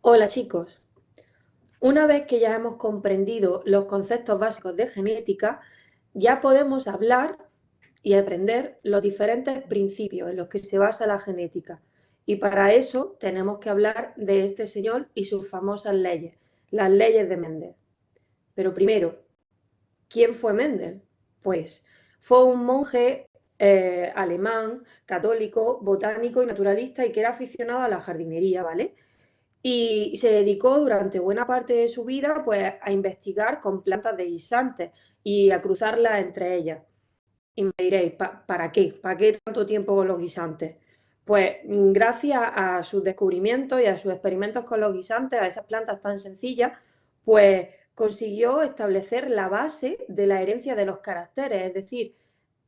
Hola chicos, una vez que ya hemos comprendido los conceptos básicos de genética, ya podemos hablar y aprender los diferentes principios en los que se basa la genética. Y para eso tenemos que hablar de este señor y sus famosas leyes, las leyes de Mendel. Pero primero, ¿quién fue Mendel? Pues fue un monje alemán, católico, botánico y naturalista y que era aficionado a la jardinería, ¿vale? Y se dedicó durante buena parte de su vida pues, a investigar con plantas de guisantes y a cruzarlas entre ellas. Y me diréis, ¿para qué? ¿Para qué tanto tiempo con los guisantes? Pues gracias a sus descubrimientos y a sus experimentos con los guisantes, a esas plantas tan sencillas, pues consiguió establecer la base de la herencia de los caracteres, es decir,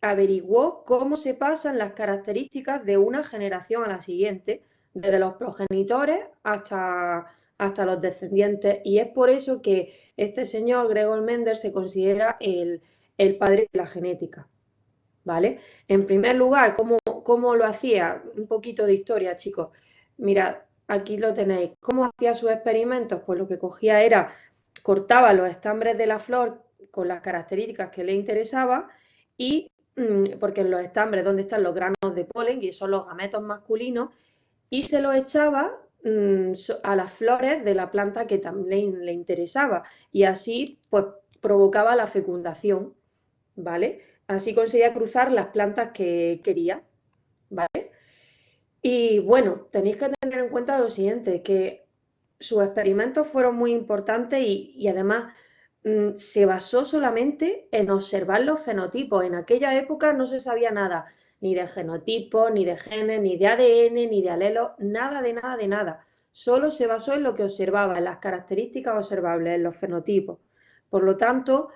averiguó cómo se pasan las características de una generación a la siguiente, desde los progenitores hasta los descendientes, y es por eso que este señor, Gregor Mendel, se considera el padre de la genética. ¿Vale? En primer lugar, ¿cómo lo hacía? Un poquito de historia, chicos. Mirad, aquí lo tenéis. ¿Cómo hacía sus experimentos? Pues lo que cogía era, cortaba los estambres de la flor con las características que le interesaba y, porque en los estambres donde están los granos de polen, y son los gametos masculinos, y se los echaba a las flores de la planta que también le interesaba. Y así, pues, provocaba la fecundación. ¿Vale? Así conseguía cruzar las plantas que quería, ¿vale? Y bueno, tenéis que tener en cuenta lo siguiente, que sus experimentos fueron muy importantes y además se basó solamente en observar los fenotipos. En aquella época no se sabía nada, ni de genotipos, ni de genes, ni de ADN, ni de alelos, nada de nada de nada. Solo se basó en lo que observaba, en las características observables, en los fenotipos. Por lo tanto,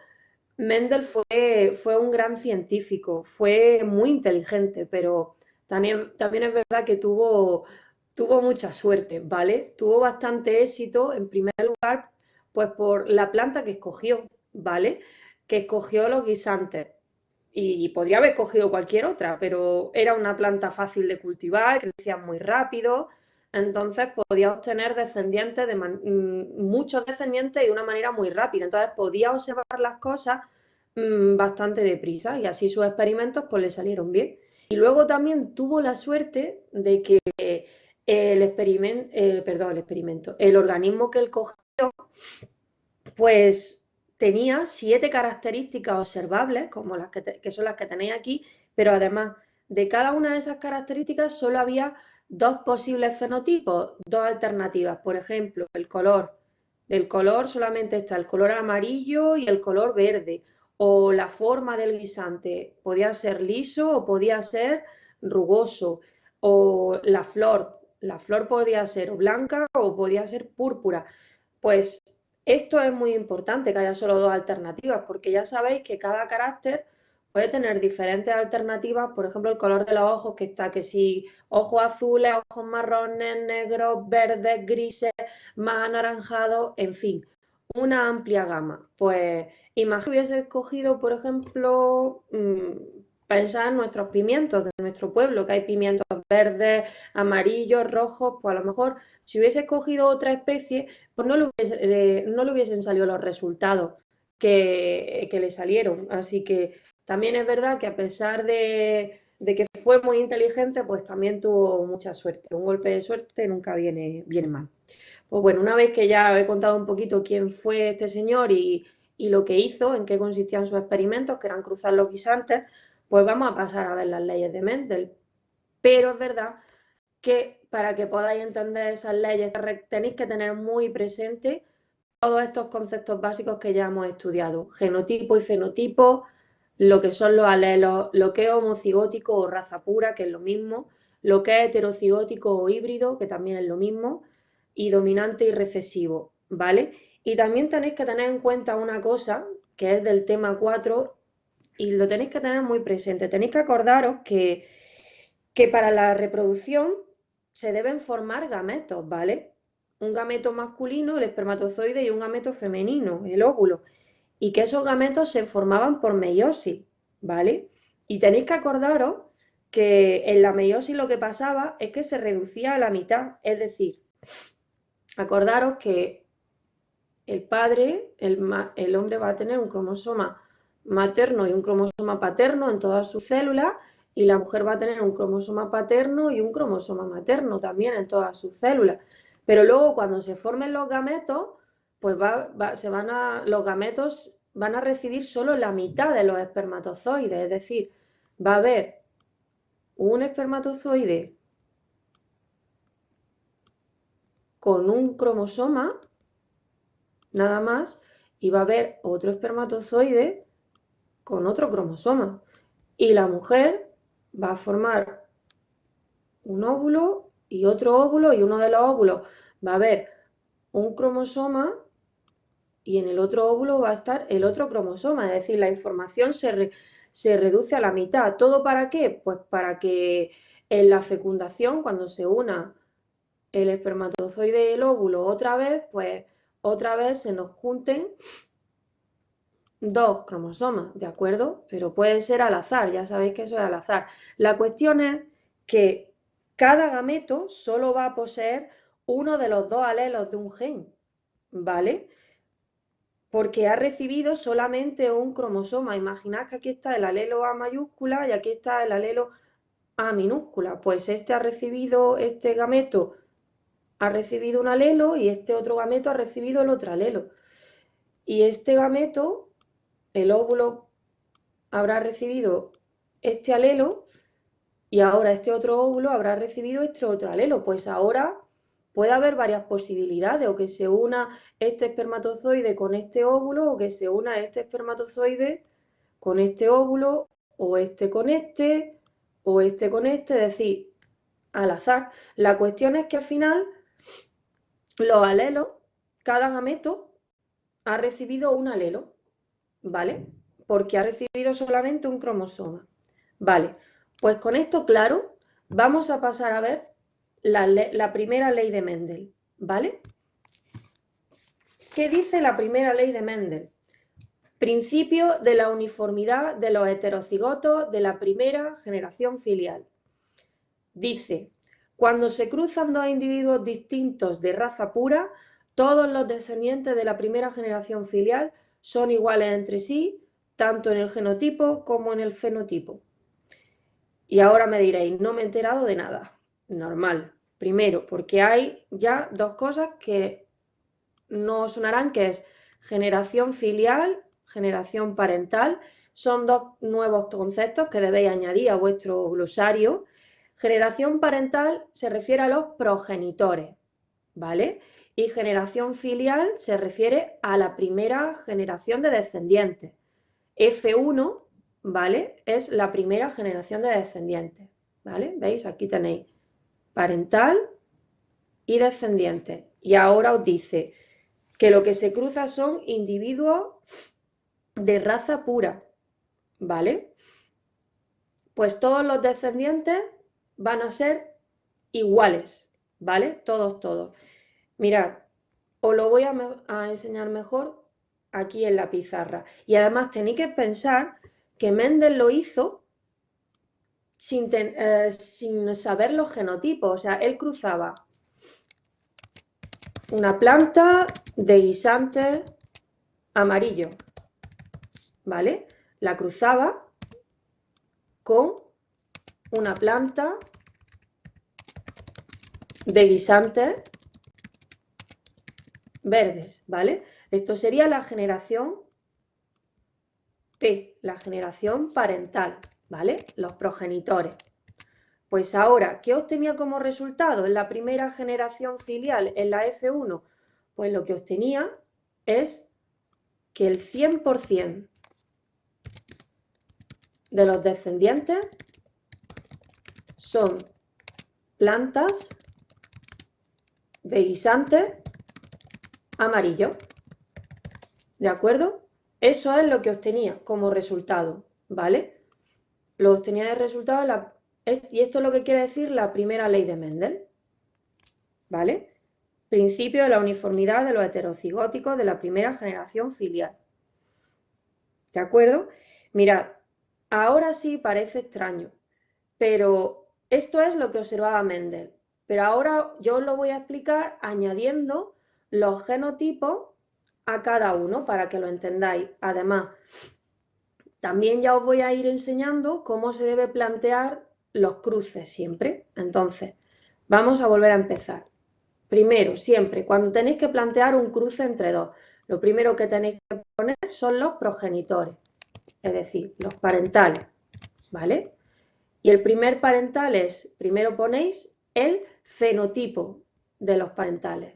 Mendel fue un gran científico, fue muy inteligente, pero también es verdad que tuvo mucha suerte, ¿vale? Tuvo bastante éxito, en primer lugar, pues por la planta que escogió, ¿vale? Que escogió los guisantes. Y podría haber escogido cualquier otra, pero era una planta fácil de cultivar, crecía muy rápido, entonces podía obtener descendientes muchos descendientes y de una manera muy rápida. Entonces podía observar las cosas bastante deprisa y así sus experimentos pues le salieron bien. Y luego también tuvo la suerte de que el organismo que él cogió, pues tenía 7 características observables, como que son las que tenéis aquí, pero además de cada una de esas características solo había dos posibles fenotipos, dos alternativas. Por ejemplo, el color. Del color solamente está el color amarillo y el color verde. O la forma del guisante. Podía ser liso o podía ser rugoso. O la flor. La flor podía ser blanca o podía ser púrpura. Pues esto es muy importante, que haya solo dos alternativas, porque ya sabéis que cada carácter puede tener diferentes alternativas. Por ejemplo, el color de los ojos, que está que si ojos azules, ojos marrones, negros, verdes, grises, más anaranjados, en fin, una amplia gama. Pues imagínate que hubiese escogido, por ejemplo, pensar en nuestros pimientos de nuestro pueblo, que hay pimientos verdes, amarillos, rojos, pues a lo mejor si hubiese escogido otra especie, pues no le hubiesen salido los resultados que le salieron. Así que también es verdad que a pesar de que fue muy inteligente, pues también tuvo mucha suerte. Un golpe de suerte nunca viene mal. Pues bueno, una vez que ya he contado un poquito quién fue este señor y lo que hizo, en qué consistían sus experimentos, que eran cruzar los guisantes, pues vamos a pasar a ver las leyes de Mendel. Pero es verdad que para que podáis entender esas leyes tenéis que tener muy presente todos estos conceptos básicos que ya hemos estudiado, genotipo y fenotipo, lo que son los alelos, lo que es homocigótico o raza pura, que es lo mismo, lo que es heterocigótico o híbrido, que también es lo mismo, y dominante y recesivo, ¿vale? Y también tenéis que tener en cuenta una cosa, que es del tema 4, y lo tenéis que tener muy presente. Tenéis que acordaros que para la reproducción se deben formar gametos, ¿vale? Un gameto masculino, el espermatozoide, y un gameto femenino, el óvulo. Y que esos gametos se formaban por meiosis, ¿vale? Y tenéis que acordaros que en la meiosis lo que pasaba es que se reducía a la mitad, es decir, Acordaros que el padre, el hombre va a tener un cromosoma materno y un cromosoma paterno en todas sus células, y la mujer va a tener un cromosoma paterno y un cromosoma materno también en todas sus células. Pero luego cuando se formen los gametos, pues los gametos van a recibir solo la mitad de los espermatozoides, es decir, va a haber un espermatozoide con un cromosoma, nada más, y va a haber otro espermatozoide con otro cromosoma. Y la mujer va a formar un óvulo y otro óvulo, y uno de los óvulos va a haber un cromosoma y en el otro óvulo va a estar el otro cromosoma, es decir, la información se reduce a la mitad. ¿Todo para qué? Pues para que en la fecundación, cuando se una el espermatozoide y el óvulo otra vez, pues otra vez se nos junten dos cromosomas, ¿de acuerdo? Pero puede ser al azar, ya sabéis que eso es al azar. La cuestión es que cada gameto solo va a poseer uno de los dos alelos de un gen, ¿vale? Porque ha recibido solamente un cromosoma. Imaginad que aquí está el alelo A mayúscula y aquí está el alelo A minúscula. Pues este gameto ha recibido un alelo y este otro gameto ha recibido el otro alelo. Y este gameto, el óvulo, habrá recibido este alelo y ahora este otro óvulo habrá recibido este otro alelo. Pues ahora puede haber varias posibilidades, o que se una este espermatozoide con este óvulo, o que se una este espermatozoide con este óvulo, o este con este, o este con este, es decir, al azar. La cuestión es que al final los alelos, cada gameto ha recibido un alelo, ¿vale? Porque ha recibido solamente un cromosoma. Vale, pues con esto claro, vamos a pasar a ver la primera ley de Mendel, ¿vale? ¿Qué dice la primera ley de Mendel? Principio de la uniformidad de los heterocigotos de la primera generación filial. Dice, cuando se cruzan dos individuos distintos de raza pura, todos los descendientes de la primera generación filial son iguales entre sí, tanto en el genotipo como en el fenotipo. Y ahora me diréis, no me he enterado de nada. Normal. Primero, porque hay ya dos cosas que no sonarán, que es generación filial, generación parental. Son dos nuevos conceptos que debéis añadir a vuestro glosario. Generación parental se refiere a los progenitores, ¿vale? Y generación filial se refiere a la primera generación de descendientes. F1, ¿vale? Es la primera generación de descendientes, ¿vale? ¿Veis? Aquí tenéis parental y descendientes. Y ahora os dice que lo que se cruza son individuos de raza pura, ¿vale? Pues todos los descendientes van a ser iguales, ¿vale? Todos. Mirad, os lo voy a enseñar mejor aquí en la pizarra. Y además tenéis que pensar que Mendel lo hizo sin saber los genotipos. O sea, él cruzaba una planta de guisante amarillo, ¿vale? La cruzaba con una planta de guisantes verdes, ¿vale? Esto sería la generación P, la generación parental, ¿vale? Los progenitores. Pues ahora, ¿qué obtenía como resultado en la primera generación filial, en la F1? Pues lo que obtenía es que el 100% de los descendientes son plantas de guisantes amarillos, ¿de acuerdo? Eso es lo que obtenía como resultado, ¿vale? Lo obtenía de resultado y esto es lo que quiere decir la primera ley de Mendel, ¿vale? Principio de la uniformidad de los heterocigóticos de la primera generación filial. ¿De acuerdo? Mirad, ahora sí parece extraño, pero esto es lo que observaba Mendel. Pero ahora yo os lo voy a explicar añadiendo los genotipos a cada uno para que lo entendáis. Además, también ya os voy a ir enseñando cómo se debe plantear los cruces siempre. Entonces, vamos a volver a empezar. Primero, siempre, cuando tenéis que plantear un cruce entre dos, lo primero que tenéis que poner son los progenitores, es decir, los parentales, ¿vale? Y el primer parental es, primero ponéis el fenotipo de los parentales,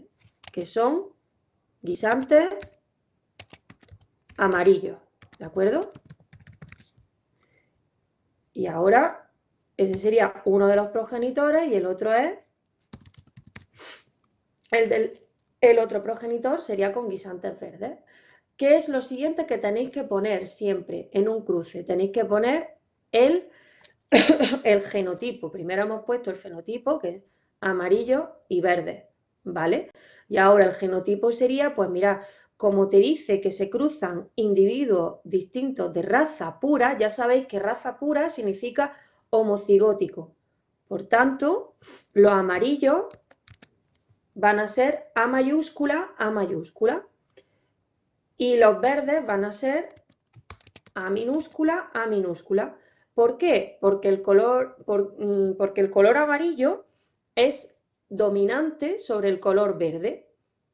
que son guisantes amarillos, ¿de acuerdo? Y ahora ese sería uno de los progenitores y el otro es el otro progenitor sería con guisantes verdes. ¿Qué es lo siguiente que tenéis que poner siempre en un cruce? Tenéis que poner el genotipo. Primero hemos puesto el fenotipo, que es amarillo y verde, ¿vale? Y ahora el genotipo sería, pues mirad, como te dice que se cruzan individuos distintos de raza pura, ya sabéis que raza pura significa homocigótico. Por tanto, los amarillos van a ser A mayúscula, y los verdes van a ser A minúscula, A minúscula. ¿Por qué? Porque el color amarillo es dominante sobre el color verde.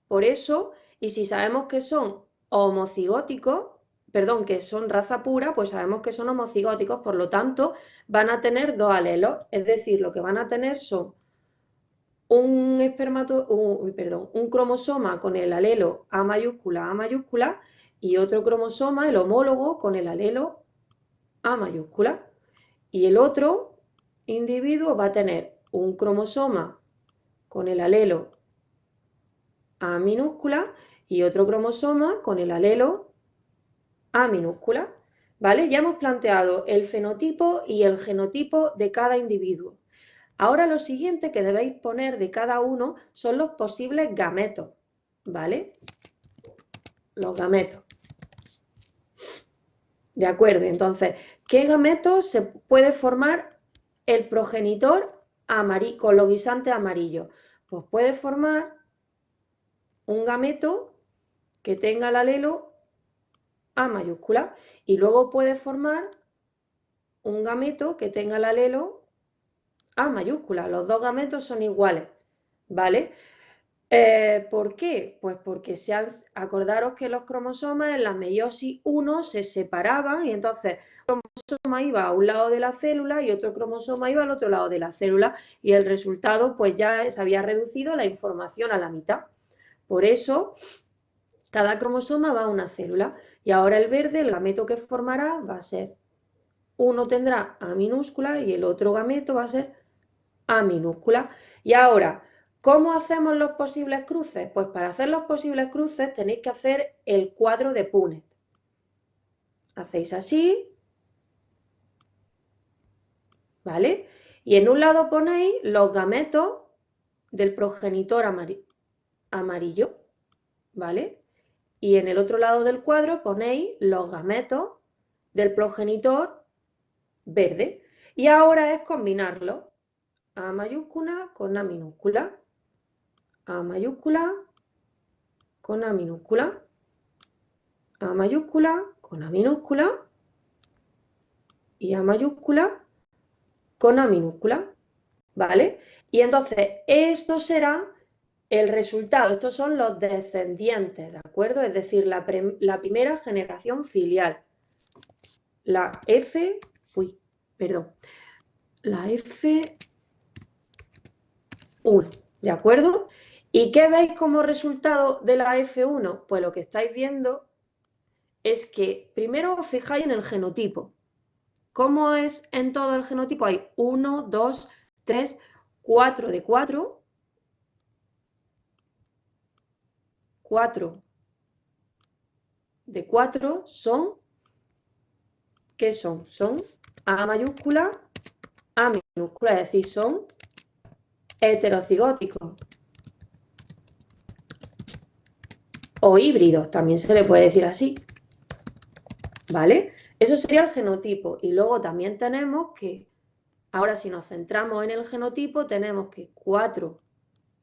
Por eso, y si sabemos que son homocigóticos, perdón, que son raza pura, pues sabemos que son homocigóticos, por lo tanto, van a tener dos alelos, es decir, lo que van a tener son un cromosoma con el alelo A mayúscula, y otro cromosoma, el homólogo, con el alelo A mayúscula. Y el otro individuo va a tener un cromosoma con el alelo A minúscula y otro cromosoma con el alelo A minúscula. ¿Vale? Ya hemos planteado el fenotipo y el genotipo de cada individuo. Ahora lo siguiente que debéis poner de cada uno son los posibles gametos, ¿vale? Los gametos. ¿De acuerdo? Entonces, ¿qué gametos se puede formar el progenitor con los guisantes amarillos? Pues puede formar un gameto que tenga el alelo A mayúscula y luego puede formar un gameto que tenga el alelo A mayúscula. Los dos gametos son iguales, ¿vale? ¿Por qué? Pues porque acordaros que los cromosomas en la meiosis 1 se separaban y entonces un cromosoma iba a un lado de la célula y otro cromosoma iba al otro lado de la célula y el resultado pues ya se había reducido la información a la mitad. Por eso cada cromosoma va a una célula y ahora el verde, el gameto que formará va a ser, uno tendrá A minúscula y el otro gameto va a ser A minúscula. Y ahora, ¿cómo hacemos los posibles cruces? Pues para hacer los posibles cruces tenéis que hacer el cuadro de Punnett. Hacéis así, ¿vale? Y en un lado ponéis los gametos del progenitor amarillo, ¿vale? Y en el otro lado del cuadro ponéis los gametos del progenitor verde. Y ahora es combinarlos. A mayúscula con A minúscula. A mayúscula con A minúscula. A mayúscula con A minúscula y A mayúscula con A minúscula, ¿vale? Y entonces esto será el resultado, estos son los descendientes, ¿de acuerdo? Es decir, la primera generación filial. La F1, ¿de acuerdo? ¿Y qué veis como resultado de la F1? Pues lo que estáis viendo es que primero os fijáis en el genotipo. ¿Cómo es en todo el genotipo? Hay 1, 2, 3, 4 de 4, 4 de 4 son, ¿qué son? Son A mayúscula, A minúscula, es decir, son heterocigóticos o híbridos, también se le puede decir así, ¿vale? Eso sería el genotipo y luego también tenemos que Ahora, si nos centramos en el genotipo, tenemos que 4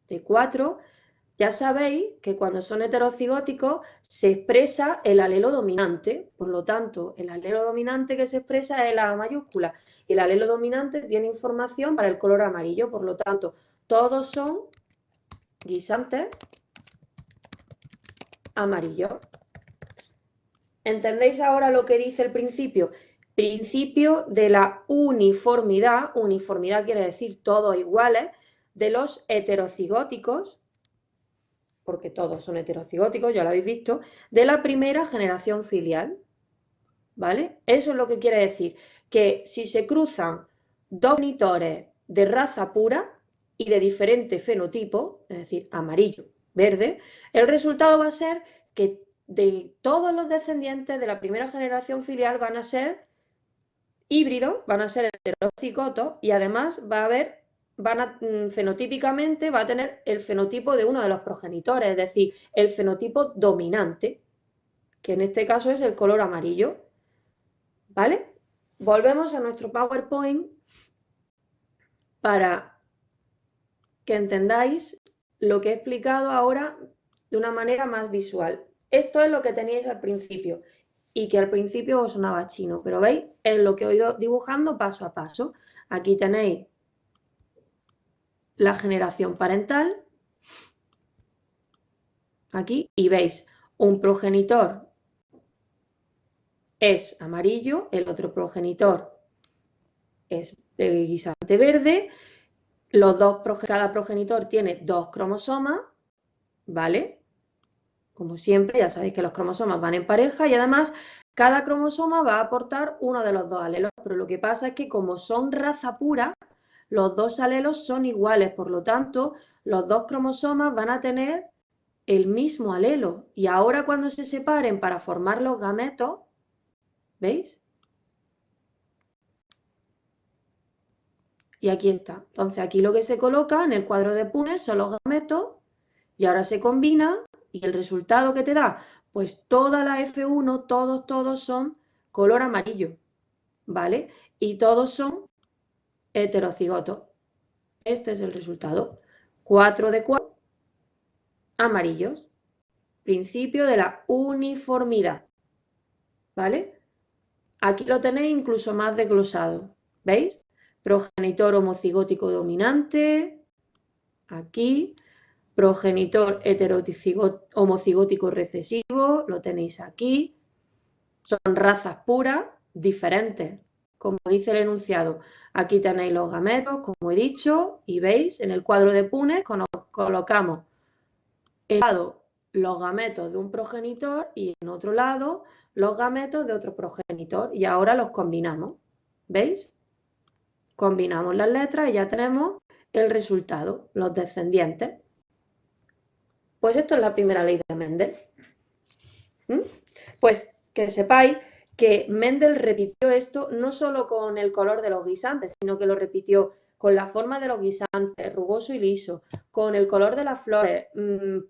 de 4, ya sabéis que cuando son heterocigóticos se expresa el alelo dominante, por lo tanto, el alelo dominante que se expresa es la A mayúscula, y el alelo dominante tiene información para el color amarillo, por lo tanto, todos son guisantes amarillos. ¿Entendéis ahora lo que dice el principio? Principio de la uniformidad, uniformidad quiere decir todos iguales, de los heterocigóticos, porque todos son heterocigóticos, ya lo habéis visto, de la primera generación filial, ¿vale? Eso es lo que quiere decir, que si se cruzan dos progenitores de raza pura y de diferente fenotipo, es decir, amarillo, verde, el resultado va a ser que de todos los descendientes de la primera generación filial van a ser híbridos, van a ser heterocigotos y además va a haber, fenotípicamente va a tener el fenotipo de uno de los progenitores, es decir, el fenotipo dominante, que en este caso es el color amarillo, ¿vale? Volvemos a nuestro PowerPoint para que entendáis lo que he explicado ahora de una manera más visual. Esto es lo que teníais al principio y que al principio os sonaba chino, pero veis, es lo que he ido dibujando paso a paso. Aquí tenéis la generación parental, aquí, y veis, un progenitor es amarillo, el otro progenitor es de guisante verde, cada progenitor tiene 2 cromosomas, ¿vale? Como siempre, ya sabéis que los cromosomas van en pareja y además cada cromosoma va a aportar uno de los 2 alelos, pero lo que pasa es que como son raza pura, los 2 alelos son iguales, por lo tanto, los 2 cromosomas van a tener el mismo alelo y ahora cuando se separen para formar los gametos, ¿veis? Y aquí está. Entonces aquí lo que se coloca en el cuadro de Punnett son los gametos y ahora se combina y el resultado que te da, pues toda la F1, todos son color amarillo, ¿vale? Y todos son heterocigotos. Este es el resultado. 4 de 4 amarillos. Principio de la uniformidad, ¿vale? Aquí lo tenéis incluso más desglosado, ¿veis? Progenitor homocigótico dominante, aquí, progenitor homocigótico recesivo, lo tenéis aquí, son razas puras, diferentes, como dice el enunciado. Aquí tenéis los gametos, como he dicho, y veis, en el cuadro de Punnett colocamos en un lado los gametos de un progenitor y en otro lado los gametos de otro progenitor y ahora los combinamos, ¿veis? Combinamos las letras y ya tenemos el resultado, los descendientes. Pues esto es la primera ley de Mendel. Pues que sepáis que Mendel repitió esto no solo con el color de los guisantes, sino que lo repitió con la forma de los guisantes, rugoso y liso, con el color de las flores,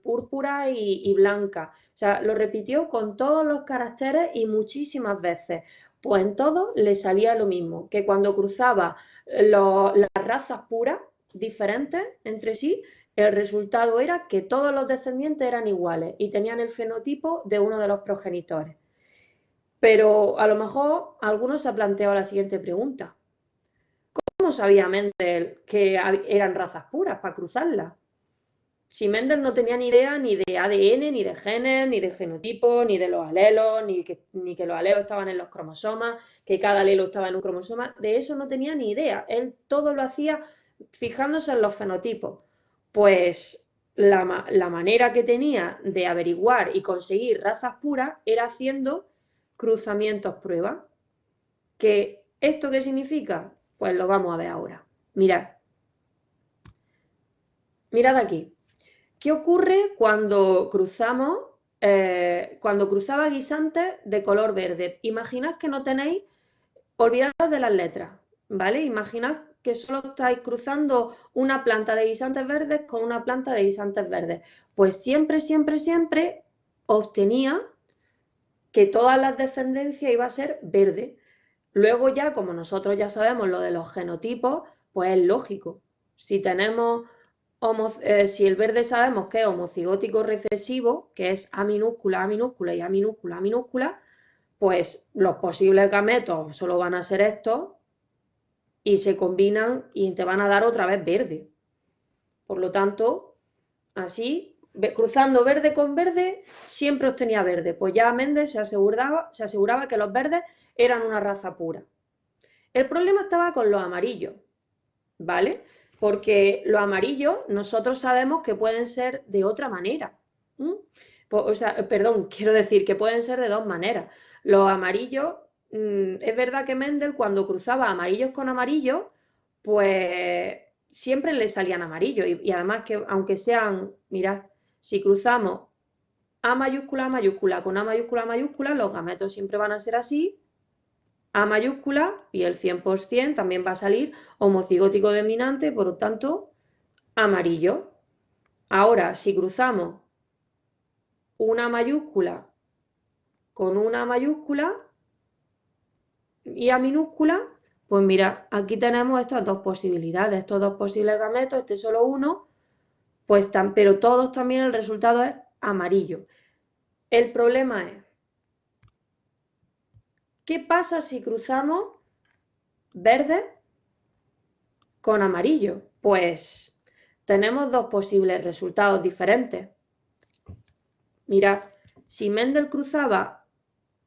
púrpura y blanca. O sea, lo repitió con todos los caracteres y muchísimas veces. Pues en todo le salía lo mismo, que cuando cruzaba las razas puras, diferentes entre sí, el resultado era que todos los descendientes eran iguales y tenían el fenotipo de uno de los progenitores. Pero a lo mejor algunos se ha planteado la siguiente pregunta. ¿Cómo sabía Mendel que eran razas puras para cruzarlas? Si Mendel no tenía ni idea ni de ADN, ni de genes, ni de genotipo, ni de los alelos, ni que los alelos estaban en los cromosomas, que cada alelo estaba en un cromosoma, de eso no tenía ni idea. Él todo lo hacía fijándose en los fenotipos. Pues la manera que tenía de averiguar y conseguir razas puras era haciendo cruzamientos prueba. ¿Esto qué significa? Pues lo vamos a ver ahora. Mirad. Mirad aquí. ¿Qué ocurre cuando cruzamos, cuando cruzaba guisantes de color verde? Imaginad que no tenéis, olvidaros de las letras, ¿vale? Imaginad que solo estáis cruzando una planta de guisantes verdes con una planta de guisantes verdes. Pues siempre obtenía que todas las descendencias iba a ser verde. Luego ya, como nosotros ya sabemos lo de los genotipos, pues es lógico. Si tenemos, si el verde sabemos que es homocigótico recesivo, que es A minúscula, A minúscula y A minúscula, A minúscula, pues los posibles gametos solo van a ser estos y se combinan y te van a dar otra vez verde. Por lo tanto, así, cruzando verde con verde, siempre obtenía verde. Pues ya Mendel se aseguraba que los verdes eran una raza pura. El problema estaba con los amarillos, ¿vale? Porque los amarillos nosotros sabemos que pueden ser de otra manera. O sea, perdón, quiero decir que pueden ser de dos maneras. Los amarillos, es verdad que Mendel cuando cruzaba amarillos con amarillos, pues siempre le salían amarillos. Y además que aunque sean, mirad, si cruzamos A mayúscula con A mayúscula, los gametos siempre van a ser así. A mayúscula y el 100% también va a salir homocigótico dominante, por lo tanto, amarillo. Ahora, si cruzamos una mayúscula con una mayúscula y A minúscula, pues mira, aquí tenemos estas dos posibilidades, estos dos posibles gametos, este solo uno, pues pero todos también el resultado es amarillo. El problema es, ¿qué pasa si cruzamos verde con amarillo? Pues tenemos dos posibles resultados diferentes. Mirad, si Mendel cruzaba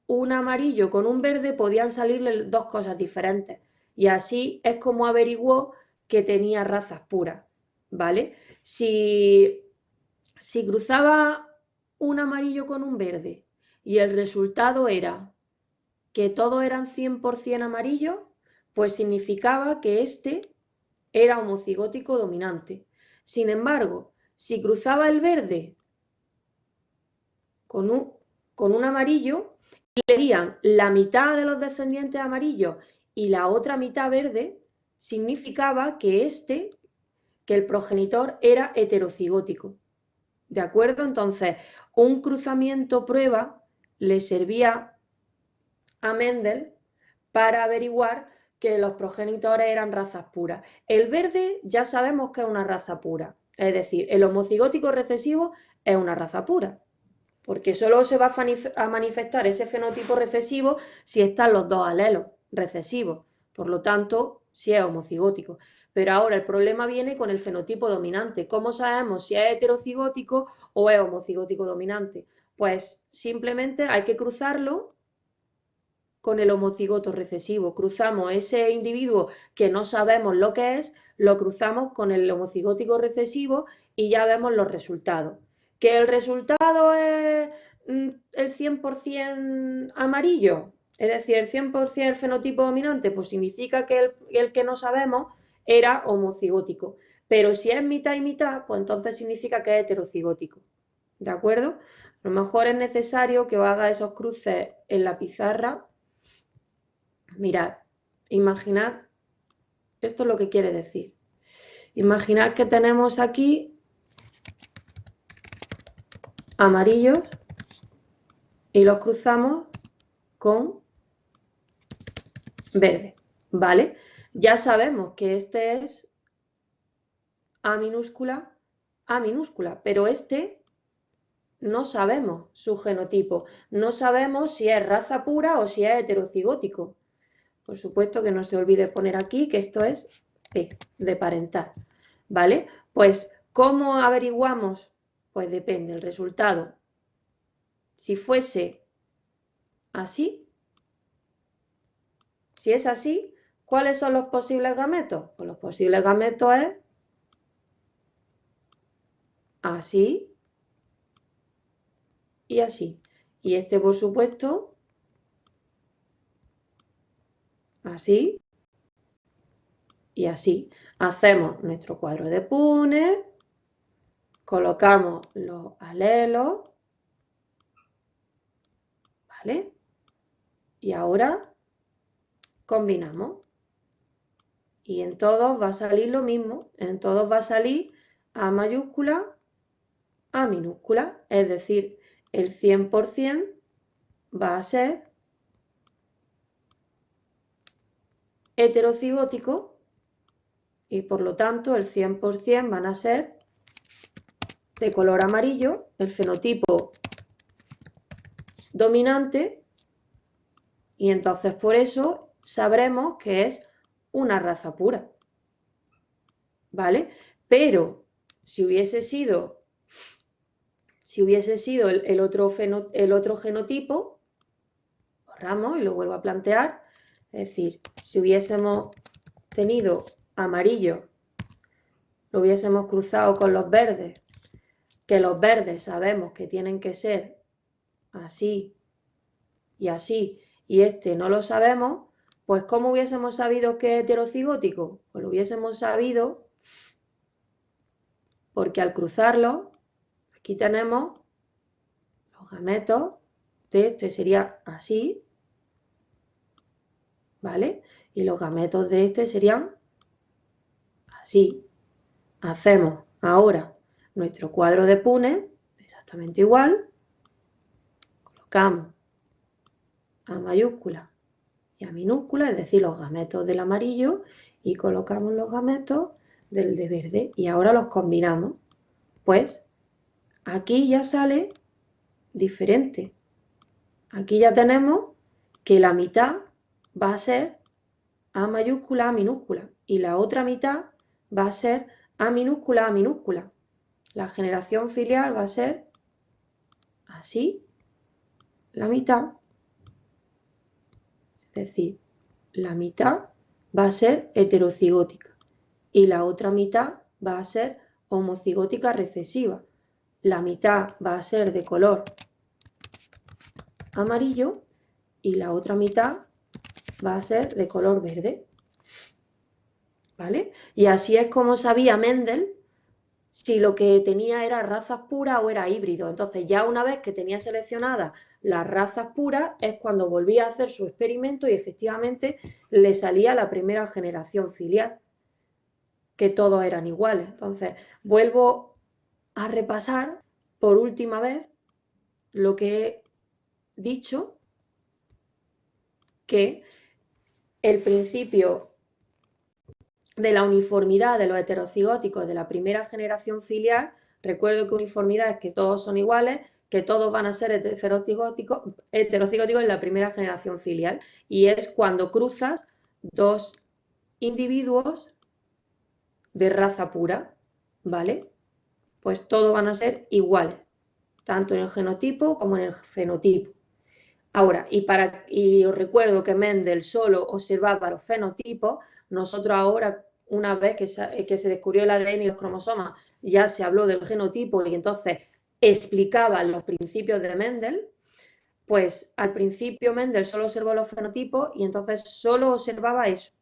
un amarillo con un verde, podían salirle dos cosas diferentes. Y así es como averiguó que tenía razas puras, ¿vale? Si cruzaba un amarillo con un verde y el resultado era que todos eran 100% amarillos, pues significaba que este era homocigótico dominante. Sin embargo, si cruzaba el verde con un amarillo, y le dirían la mitad de los descendientes amarillos y la otra mitad verde, significaba que el progenitor era heterocigótico. ¿De acuerdo? Entonces, un cruzamiento prueba le servía a Mendel para averiguar que los progenitores eran razas puras. El verde ya sabemos que es una raza pura, es decir, el homocigótico recesivo es una raza pura, porque solo se va a manifestar ese fenotipo recesivo si están los dos alelos recesivos, por lo tanto, si es homocigótico. Pero ahora el problema viene con el fenotipo dominante. ¿Cómo sabemos si es heterocigótico o es homocigótico dominante? Pues simplemente hay que cruzarlo con el homocigoto recesivo. Cruzamos ese individuo que no sabemos lo que es, lo cruzamos con el homocigótico recesivo y ya vemos los resultados. ¿Que el resultado es el 100% amarillo? Es decir, el 100% el fenotipo dominante, pues significa que el que no sabemos era homocigótico. Pero si es mitad y mitad, pues entonces significa que es heterocigótico. ¿De acuerdo? A lo mejor es necesario que os haga esos cruces en la pizarra. Mirad, imaginad, esto es lo que quiere decir. Imaginad que tenemos aquí amarillos y los cruzamos con verde, ¿vale? Ya sabemos que este es A minúscula, pero este no sabemos su genotipo, no sabemos si es raza pura o si es heterocigótico. Por supuesto que no se olvide poner aquí que esto es P, de parental, ¿vale? Pues, ¿cómo averiguamos? Pues depende el resultado. Si fuese así, si es así, ¿cuáles son los posibles gametos? Pues los posibles gametos es así y así. Y este, por supuesto, así y así. Hacemos nuestro cuadro de Punnett, colocamos los alelos, ¿vale? Y ahora combinamos. Y en todos va a salir lo mismo. En todos va a salir A mayúscula, A minúscula. Es decir, el 100% va a ser heterocigóticos y por lo tanto el 100% van a ser de color amarillo, el fenotipo dominante, y entonces por eso sabremos que es una raza pura, ¿vale? Pero si hubiese sido el otro genotipo, borramos y lo vuelvo a plantear, es decir, si hubiésemos tenido amarillo, lo hubiésemos cruzado con los verdes, que los verdes sabemos que tienen que ser así y así, y este no lo sabemos, pues ¿cómo hubiésemos sabido que es heterocigótico? Pues lo hubiésemos sabido porque al cruzarlo, aquí tenemos los gametos de este sería así, ¿vale? Y los gametos de este serían así. Hacemos ahora nuestro cuadro de Punnett exactamente igual, colocamos A mayúscula y A minúscula, es decir, los gametos del amarillo, y colocamos los gametos del de verde, y ahora los combinamos. Pues aquí ya sale diferente. Aquí ya tenemos que la mitad va a ser A mayúscula, A minúscula, y la otra mitad va a ser A minúscula, A minúscula. La generación filial va a ser así, la mitad, es decir, la mitad va a ser heterocigótica y la otra mitad va a ser homocigótica recesiva. La mitad va a ser de color amarillo y la otra mitad va a ser de color verde, ¿vale? Y así es como sabía Mendel si lo que tenía era razas puras o era híbrido. Entonces ya una vez que tenía seleccionadas las razas puras es cuando volvía a hacer su experimento y efectivamente le salía la primera generación filial, que todos eran iguales. Entonces vuelvo a repasar por última vez lo que he dicho, que el principio de la uniformidad de los heterocigóticos de la primera generación filial, recuerdo que uniformidad es que todos son iguales, que todos van a ser heterocigóticos en la primera generación filial, y es cuando cruzas dos individuos de raza pura, ¿vale? Pues todos van a ser iguales, tanto en el genotipo como en el fenotipo. Ahora, y os recuerdo que Mendel solo observaba los fenotipos. Nosotros ahora, una vez que se descubrió el ADN y los cromosomas, ya se habló del genotipo y entonces explicaban los principios de Mendel. Pues al principio Mendel solo observó los fenotipos y entonces solo observaba eso.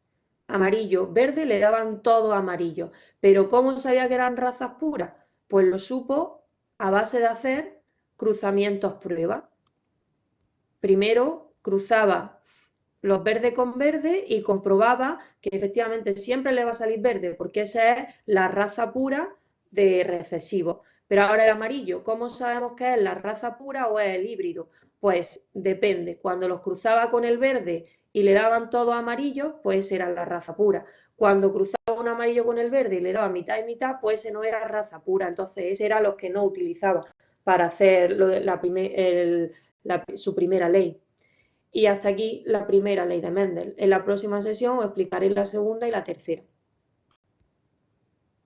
Amarillo, verde, le daban todo amarillo. Pero ¿cómo sabía que eran razas puras? Pues lo supo a base de hacer cruzamientos prueba. Primero cruzaba los verdes con verde y comprobaba que efectivamente siempre le va a salir verde, porque esa es la raza pura de recesivo. Pero ahora el amarillo, ¿cómo sabemos que es la raza pura o es el híbrido? Pues depende. Cuando los cruzaba con el verde y le daban todo amarillo, pues era la raza pura. Cuando cruzaba un amarillo con el verde y le daba mitad y mitad, pues ese no era raza pura. Entonces ese era los que no utilizaba para hacer su primera ley. Y hasta aquí la primera ley de Mendel. En la próxima sesión os explicaré la segunda y la tercera.